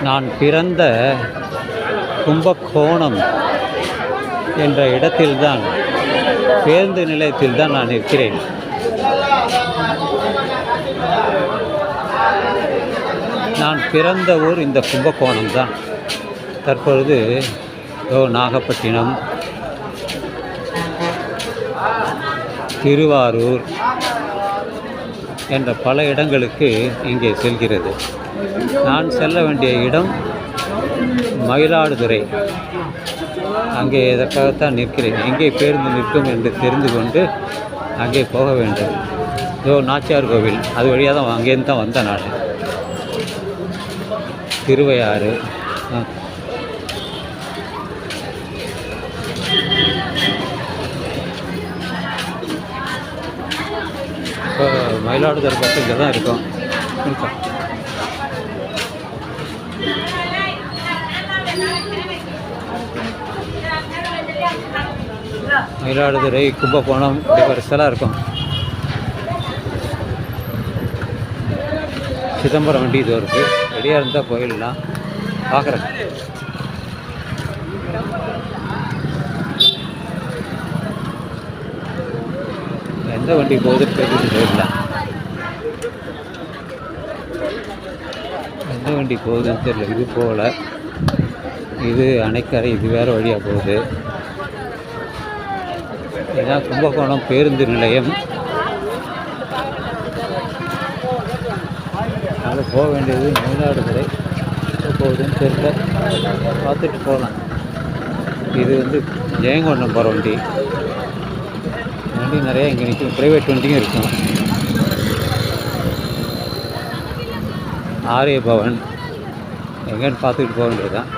நான் பிறந்த கும்பகோணம் என்ற இடத்தில்தான், பேருந்து நிலையத்தில் தான் நான் இருக்கிறேன். நான் பிறந்த ஊர் இந்த கும்பகோணம் தான். தற்பொழுது நாகப்பட்டினம், திருவாரூர் என்ற பல இடங்களுக்கு இங்கே செல்கிறது. நான் செல்ல வேண்டிய இடம் மயிலாடுதுறை. அங்கே இதற்காகத்தான் நிற்கிறேன். எங்கே பேருந்து நிற்கும் என்று தெரிந்து கொண்டு அங்கே போக வேண்டும். நாச்சியார் கோவில் அது வழியாக தான், அங்கேருந்து தான் வந்தேன் நான். திருவையாறு, இப்போ மயிலாடுதுறை பக்கம் இங்கே தான் இருக்கோம். மயிலாடுதுறை, கும்பகோணம் இப்படி வரிசலாக இருக்கும். சிதம்பரம் வண்டி இது இருக்குது. ரெடியாக இருந்தால் போயிடலாம். பார்க்குறேன். எந்த வண்டி போகுது போயிட்டு போயிடலாம். எந்த வண்டி போகுதுன்னு தெரியல. இது போகல, இது அணைக்கரை, இது வேறு வழியாக போகுது. இதுதான் கும்பகோணம் பேருந்து நிலையம். அது போக வேண்டியது மயிலாடுதுறை. போகுதுன்னு தெரியல, பார்த்துட்டு போகலாம். இது வந்து ஜெயங்கொண்டம் போகிற வண்டி. வண்டி நிறையா இங்கே நிற்கும். ப்ரைவேட் வண்டியும் இருக்கும். ஆரிய பவன் எங்கேன்னு பார்த்துக்கிட்டு போக வேண்டியது தான்.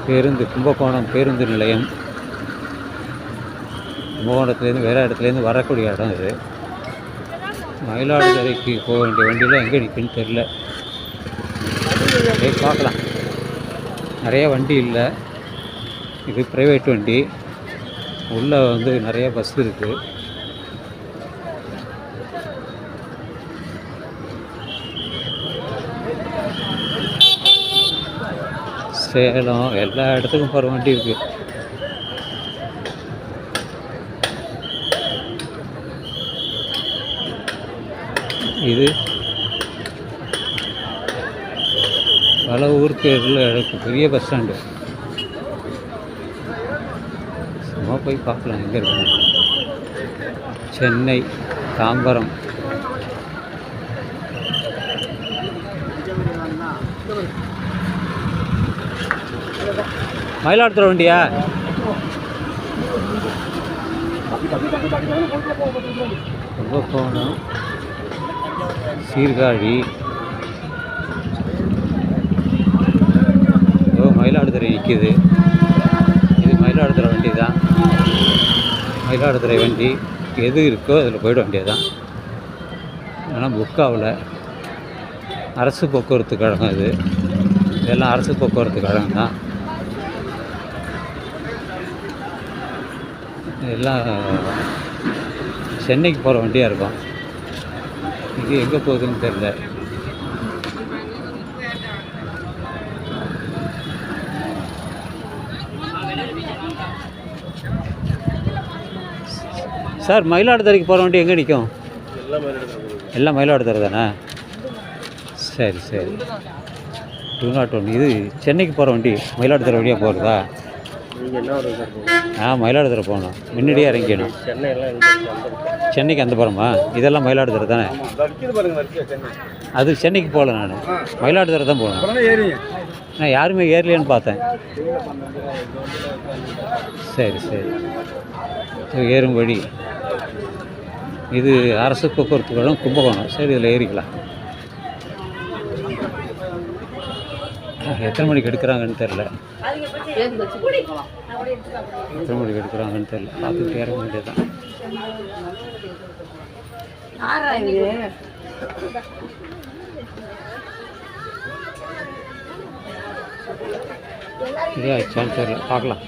பேருந்து கும்பகோணம் பேருந்து நிலையம். கும்பகோணத்துலேருந்து வேறு இடத்துலேருந்து வரக்கூடிய இடம் இது. மயிலாடுதுறைக்கு போக வேண்டிய வண்டியில் எங்கே நிற்குன்னு தெரில. பார்க்கலாம். நிறைய வண்டி இல்லை. இது ப்ரைவேட் வண்டி. உள்ளே வந்து நிறைய பஸ் இருக்குது. சேலம் எல்லா இடத்துக்கும் போகிற வண்டி இருக்குது. இது பல ஊருக்கு இருக்குது. பெரிய பஸ் ஸ்டாண்டு. சும்மா போய் பார்க்கலாம் எங்கே இருக்கு. சென்னை, தாம்பரம், மயிலாடுதுறை வண்டியா? கும்பகோணம், சீர்காழி, மயிலாடுதுறை நிற்கிது. இது மயிலாடுதுறை வண்டி தான். மயிலாடுதுறை வண்டி எது இருக்கோ அதில் போயிட வேண்டியது தான். ஆனால் புக் ஆகல. அரசு போக்குவரத்து கழகம் இது. இதெல்லாம் அரசு போக்குவரத்து கழகம் தான். எல்லாம் சென்னைக்கு போகிற வண்டியாக இருக்கும். இது எங்கே போகுதுன்னு தெரியல. சார், மயிலாடுதுறைக்கு போகிற வண்டி எங்கே நிற்கும்? எல்லாம் மயிலாடுதுறை தானே? சரி சரி. 201. இது சென்னைக்கு போகிற வண்டி மயிலாடுதுறை வழியாக போகிறதா? மயிலாடுதுறை போகணும். முன்னாடியே இறங்கிக்கணும். சென்னைக்கு அந்த போகிறோமா? இதெல்லாம் மயிலாடுதுறை தானே? அது சென்னைக்கு போகல. நான் மயிலாடுதுறை தான் போகணும். நான் யாருமே ஏறலையான்னு பார்த்தேன். சரி சரி. ஏறும் வழி இது. அரசு போக்குவரத்து கழகம் கும்பகோணம். சரி, இதில் ஏறிக்கலாம். எத்தனை மணிக்கு எடுக்கிறாங்கன்னு தெரில. எத்தனை மணிக்கு எடுக்கிறாங்கன்னு தெரில. பார்த்துட்டு இறங்க வேண்டியதுதான். இதே ஆச்சான்னு தெரில. பார்க்கலாம்.